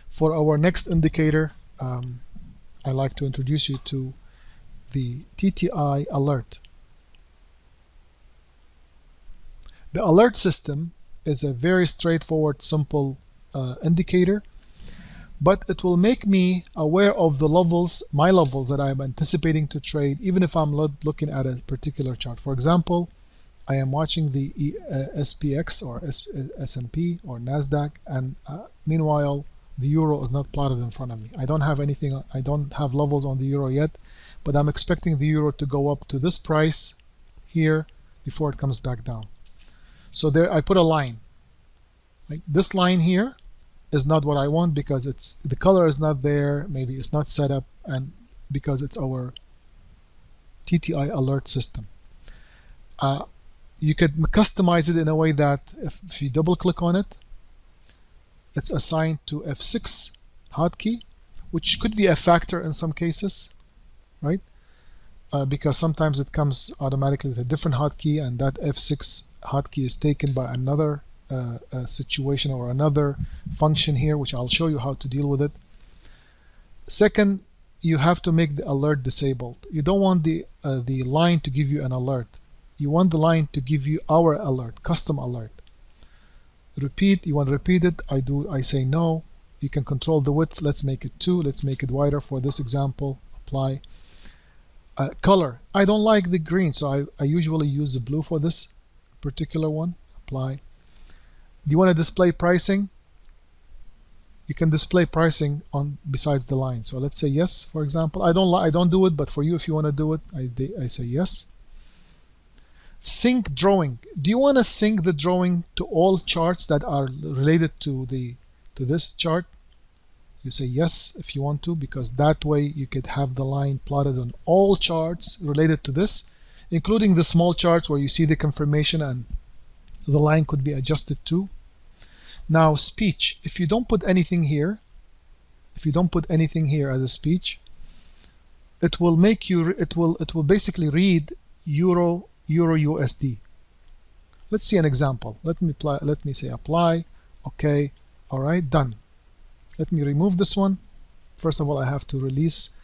For our next indicator, I'd like to introduce you to the TTI alert. The alert system is a very straightforward, simple indicator, but it will make me aware of the levels, my levels that I'm anticipating to trade, even if I'm looking at a particular chart. For example, I am watching the SPX or S&P or NASDAQ, and meanwhile, the euro is not plotted in front of me. I don't have anything, I don't have levels on the euro yet, but I'm expecting the euro to go up to this price here before it comes back down. So there I put a line. Like this line here is not what I want because the color is not there, maybe it's not set up, and because it's our TTI alert system. You could customize it in a way that if you double click on it, it's assigned to F6 hotkey, which could be a factor in some cases, right? Because sometimes it comes automatically with a different hotkey, and that F6 hotkey is taken by another situation or another function here, which I'll show you how to deal with it. Second, you have to make the alert disabled. You don't want the line to give you an alert. You want the line to give you our alert, custom alert. Repeat, you want to repeat it, I say no. You can control the width, let's make it 2, let's make it wider for this example, apply. Color, I don't like the green, so I usually use the blue for this particular one, apply. Do you want to display pricing? You can display pricing on besides the line. So let's say yes, for example. I don't do it, but for you, if you want to do it, I say yes. Sync drawing. Do you want to sync the drawing to all charts that are related to this chart? You say yes if you want to, because that way you could have the line plotted on all charts related to this, including the small charts where you see the confirmation and the line could be adjusted too. Now speech. If you don't put anything here, as a speech, it will make you. It will basically read Euro USD. Let's see an example. Let me say apply. Okay. All right. Done. Let me remove this one. First of all, I have to release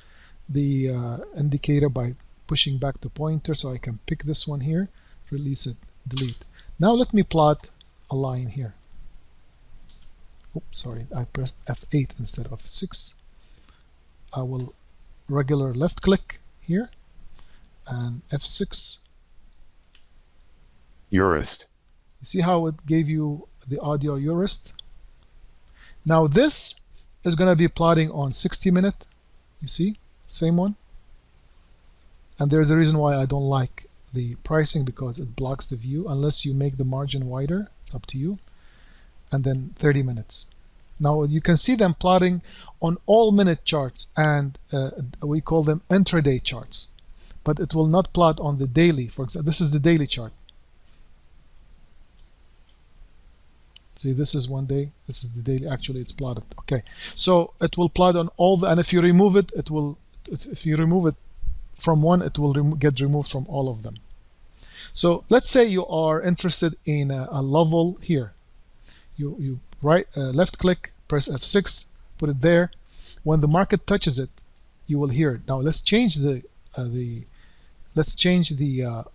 the indicator by pushing back the pointer, so I can pick this one here, release it, delete. Now let me plot a line here. Oops, sorry, I pressed F8 instead of 6. I will regular left click here and F6. Eurist. You see how it gave you the audio Eurist? Now this is going to be plotting on 60-minute. You see, same one. And there's a reason why I don't like the pricing, because it blocks the view unless you make the margin wider. It's up to you. And then 30 minutes. Now you can see them plotting on all minute charts, and we call them intraday charts. But it will not plot on the daily. For example, this is the daily chart. See, this is 1 day. This is the daily. Actually, it's plotted. Okay, so it will plot on all the, and if you remove it, it will. If you remove it from one, it will get removed from all of them. So let's say you are interested in a level here. You left click, press F6, put it there. When the market touches it, you will hear it. Now let's change the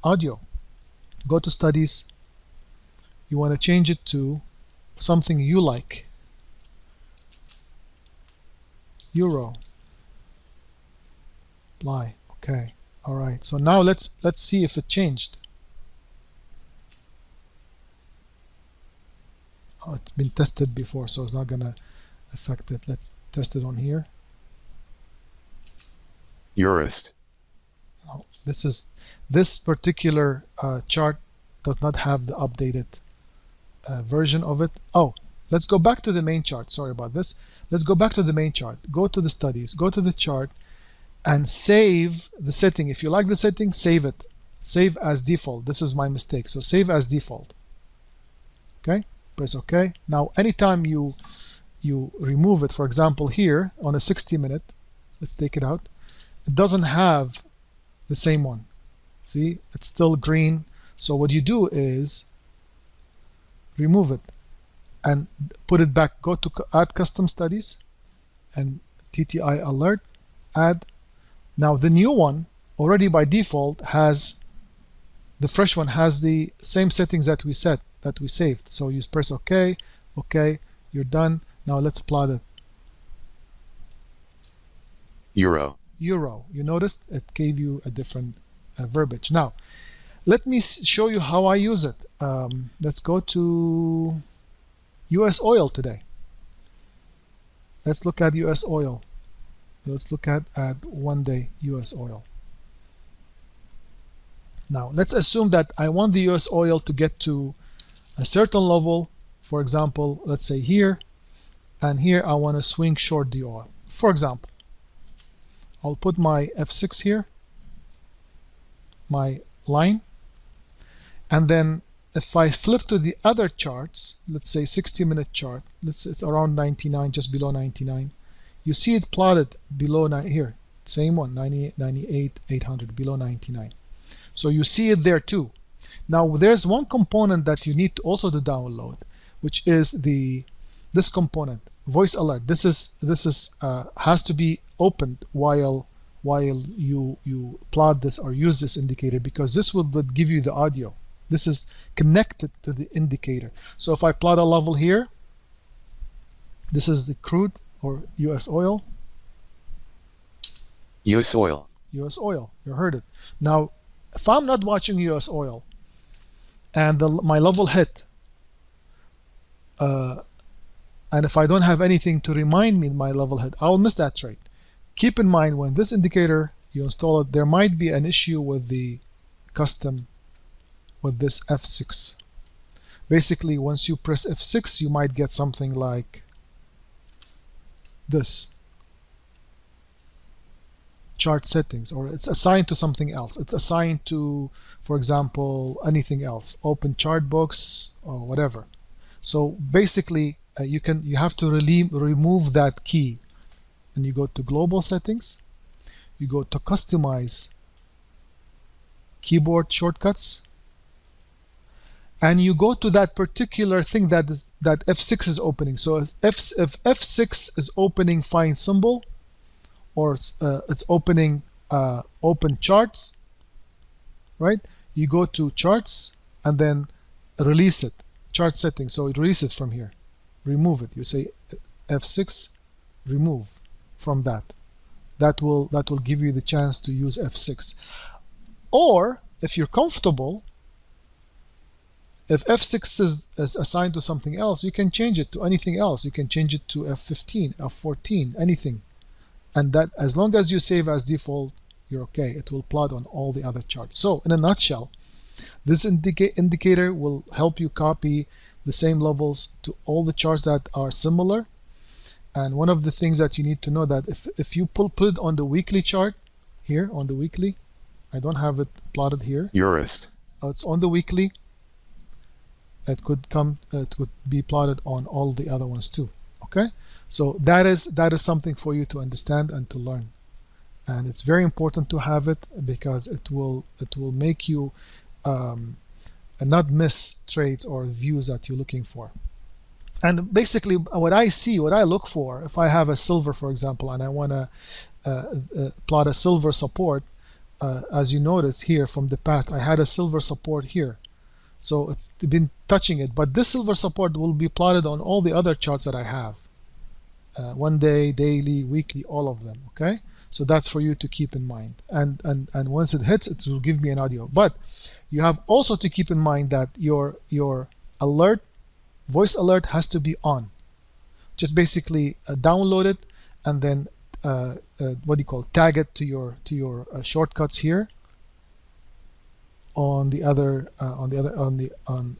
audio. Go to studies. You want to change it to something you like. Euro. Apply. Okay. All right. So now let's see if it changed. Oh, it's been tested before, so it's not gonna affect it. Let's test it on here. Eurist. Oh, this particular chart does not have the updated version of it. Oh, let's go back to the main chart. Sorry about this. Let's go back to the main chart. Go to the studies. Go to the chart and save the setting. If you like the setting, save it. Save as default. This is my mistake. So save as default. Okay. Press OK. Now, anytime you remove it, for example, here on a 60-minute, let's take it out. It doesn't have the same one. See, it's still green. So what you do is remove it and put it back. Go to add custom studies and TTI alert, add. Now the new one already by default has, the fresh one has the same settings that we set, that we saved. So you press OK, OK, you're done. Now let's plot it. Euro. Euro. You noticed it gave you a different verbiage. Now let me show you how I use it. Let's go to US oil today. Let's look at US oil. Let's look at 1 day US oil. Now let's assume that I want the US oil to get to a certain level. For example, let's say here, and here I want to swing short the oil. For example, I'll put my F6 here, my line, and then if I flip to the other charts, let's say 60-minute chart, it's around 99, just below 99. You see it plotted below here, same one, 98, 98, 800, below 99. So you see it there too. Now there's one component that you need also to download, which is this component, voice alert. This has to be opened while you plot this or use this indicator, because this will give you the audio. This is connected to the indicator. So if I plot a level here, this is the crude or US oil. US oil. US oil, you heard it. Now, if I'm not watching US oil and my level hit, and if I don't have anything to remind me my level hit, I'll miss that trade. Keep in mind, when this indicator, you install it, there might be an issue with the custom, with this F6. Basically, once you press F6, you might get something like this. Chart settings, or it's assigned to something else. It's assigned to, for example, anything else, open chart books or whatever. So basically, you have to remove that key, and you go to global settings, you go to customize keyboard shortcuts, and you go to that particular thing that F6 is opening. So if F6 is opening find symbol, or it's opening open charts, right? You go to charts and then release it, chart settings. So it release it from here, remove it. You say F6, remove from that. That will give you the chance to use F6. Or if you're comfortable, if F6 is assigned to something else, you can change it to anything else. You can change it to F15, F14, anything. And that, as long as you save as default, you're okay. It will plot on all the other charts. So in a nutshell, this indicator will help you copy the same levels to all the charts that are similar. And one of the things that you need to know, that if you put it on the weekly chart, here on the weekly, I don't have it plotted here. Eurist. It's on the weekly. It could be plotted on all the other ones too. Okay, so that is something for you to understand and to learn, and it's very important to have it, because it will make you not miss trades or views that you're looking for. And basically, what I look for, if I have a silver, for example, and I want to plot a silver support, as you notice here from the past, I had a silver support here. So it's been touching it, but this silver support will be plotted on all the other charts that I have. 1 day, daily, weekly, all of them, okay? So that's for you to keep in mind. And once it hits, it will give me an audio. But you have also to keep in mind that your alert, voice alert, has to be on. Just basically download it and then tag it to your shortcuts here. On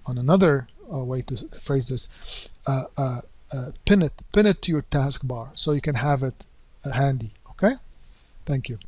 another way to phrase this, pin it to your taskbar so you can have it handy. Okay, thank you.